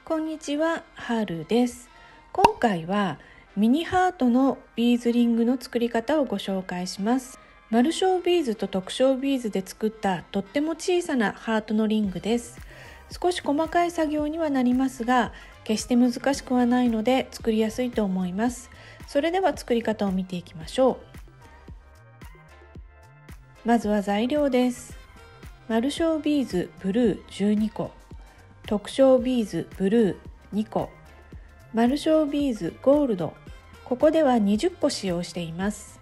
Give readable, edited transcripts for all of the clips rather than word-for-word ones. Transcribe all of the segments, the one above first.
こんにちは、はるです。今回はミニハートのビーズリングの作り方をご紹介します。丸小ビーズと特小ビーズで作ったとっても小さなハートのリングです。少し細かい作業にはなりますが、決して難しくはないので作りやすいと思います。それでは作り方を見ていきましょう。まずは材料です。丸小ビーズブルー12個、特小ビーズブルー2個、丸小ビーズゴールド、ここでは20個使用しています。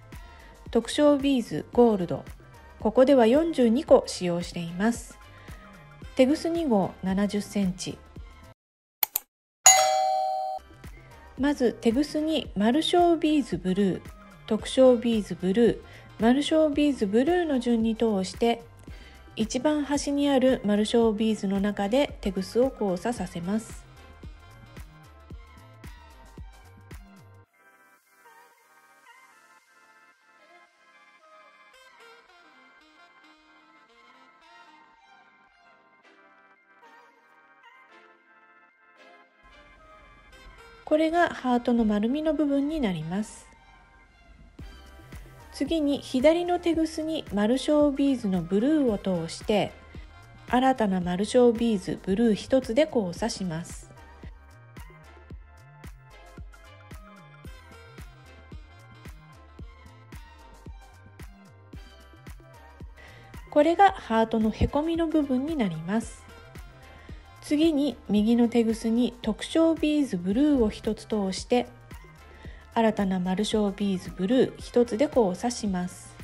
特小ビーズゴールド、ここでは42個使用しています。テグス2号70センチ。まずテグスに丸小ビーズブルー、特小ビーズブルー、丸小ビーズブルーの順に通して、一番端にある丸小ビーズの中でテグスを交差させます。これがハートの丸みの部分になります。次に左のテグスに丸小ビーズのブルーを通して新たな丸小ビーズブルー1つで交差します。これがハートのへこみの部分になります。次に右のテグスに特小ビーズブルーを1つ通して新たな丸小ビーズブルー1つで交差します。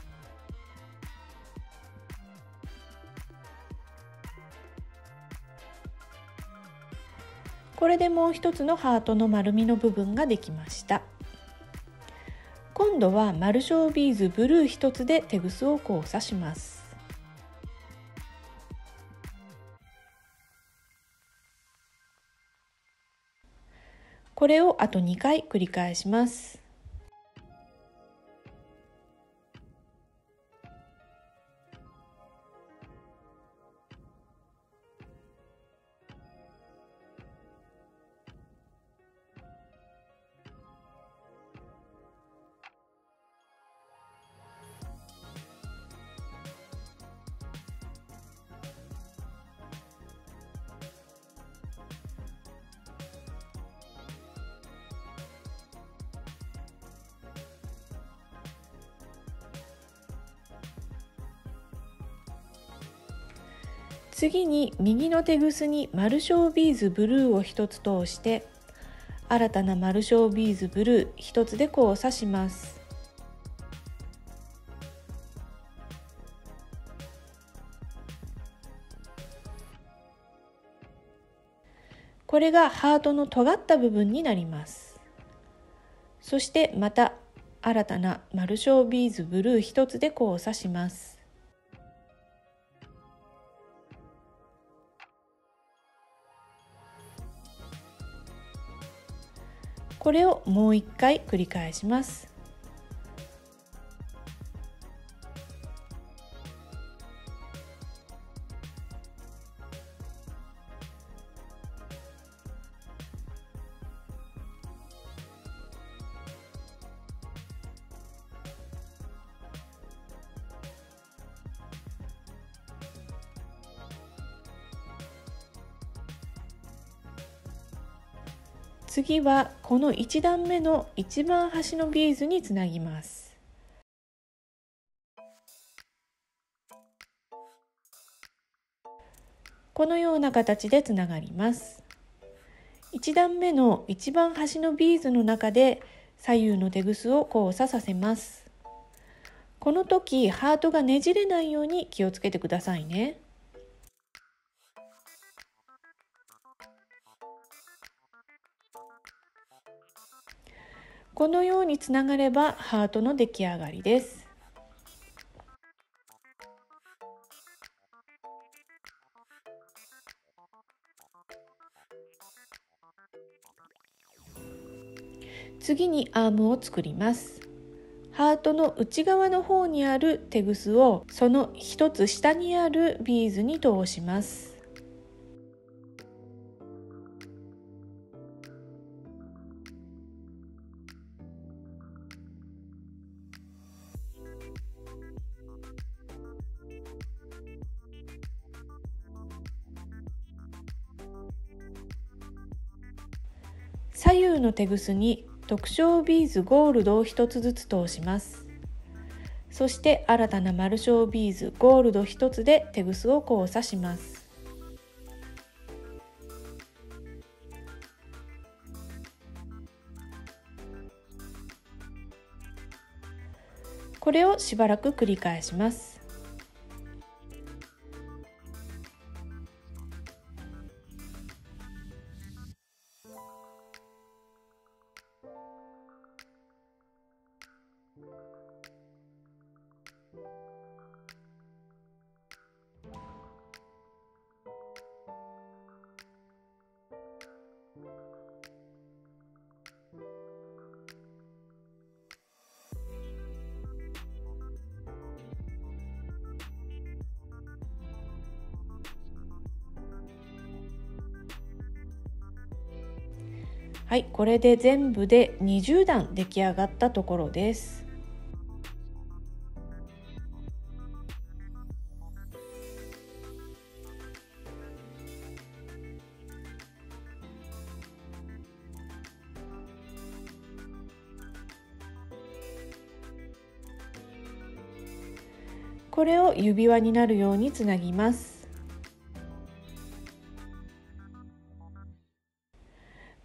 これでもう一つのハートの丸みの部分ができました。今度は丸小ビーズブルー1つでテグスを交差します。これをあと2回繰り返します。次に右のテグスに丸小ビーズブルーを1つ通して新たな丸小ビーズブルー1つで交差します。これがハートの尖った部分になります。そしてまた新たな丸小ビーズブルー1つで交差します。これをもう一回繰り返します。次はこの1段目の一番端のビーズにつなぎます。このような形でつながります。1段目の一番端のビーズの中で左右のテグスを交差させます。この時ハートがねじれないように気をつけてくださいね。このようにつながればハートの出来上がりです。次にアームを作ります。ハートの内側の方にあるテグスをその一つ下にあるビーズに通します。左右のテグスに特徴ビーズゴールドを1つずつ通します。そして新たなマルショービーズゴールド1つでテグスを交差します。これをしばらく繰り返します。はい、これで全部で20段出来上がったところです。これを指輪になるようにつなぎます。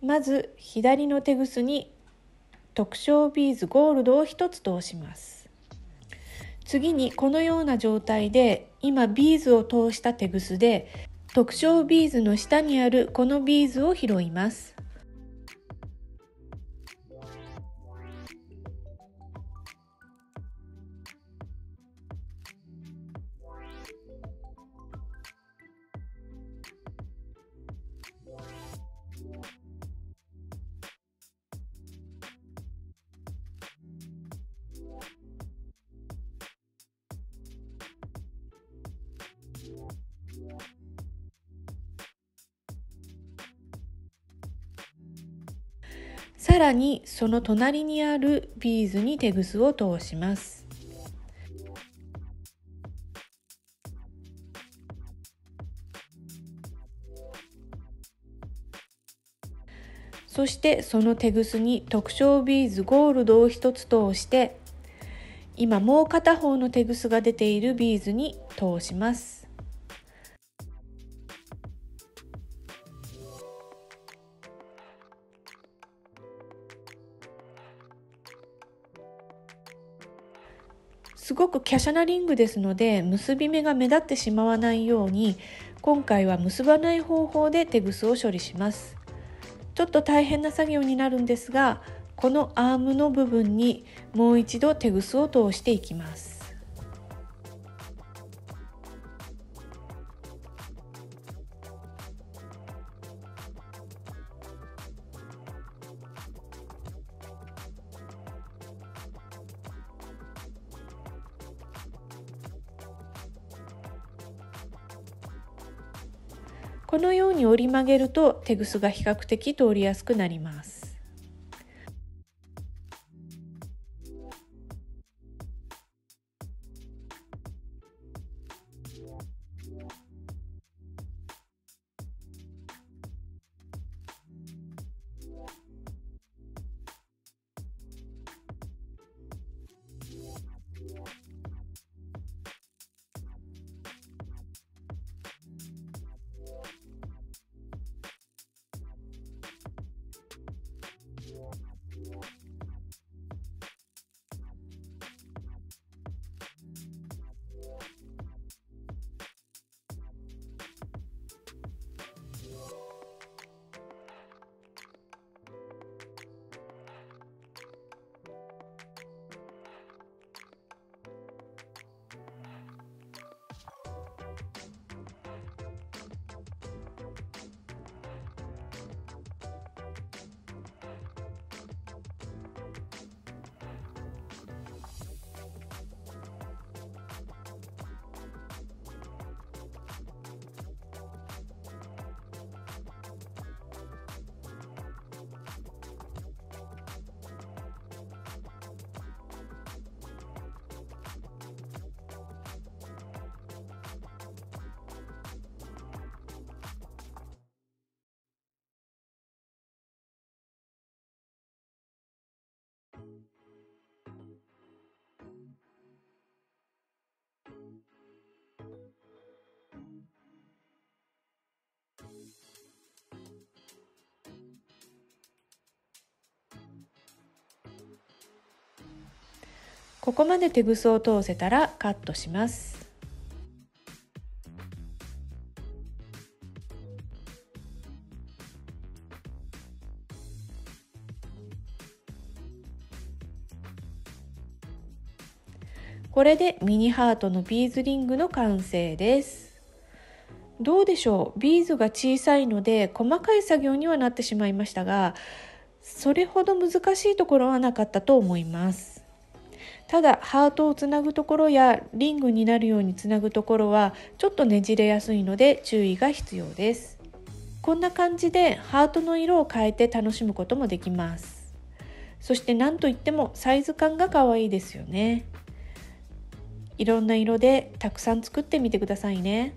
まず左のテグスに特徴ビーズゴールドを1つ通します。次にこのような状態で今ビーズを通したテグスで特徴ビーズの下にあるこのビーズを拾います。さらにその隣にあるビーズにテグスを通します。そしてそのテグスに特徴ビーズゴールドを1つ通して今もう片方のテグスが出ているビーズに通します。すごく華奢なリングですので結び目が目立ってしまわないように今回は結ばない方法でテグスを処理します。ちょっと大変な作業になるんですがこのアームの部分にもう一度テグスを通していきます。このように折り曲げるとテグスが比較的通りやすくなります。ここまでテグスを通せたらカットします。これでミニハートのビーズリングの完成です。どうでしょう、ビーズが小さいので細かい作業にはなってしまいましたが、それほど難しいところはなかったと思います。ただハートをつなぐところやリングになるようにつなぐところはちょっとねじれやすいので注意が必要です。こんな感じでハートの色を変えて楽しむこともできます。そして何といってもサイズ感が可愛いですよね。いろんな色でたくさん作ってみてくださいね。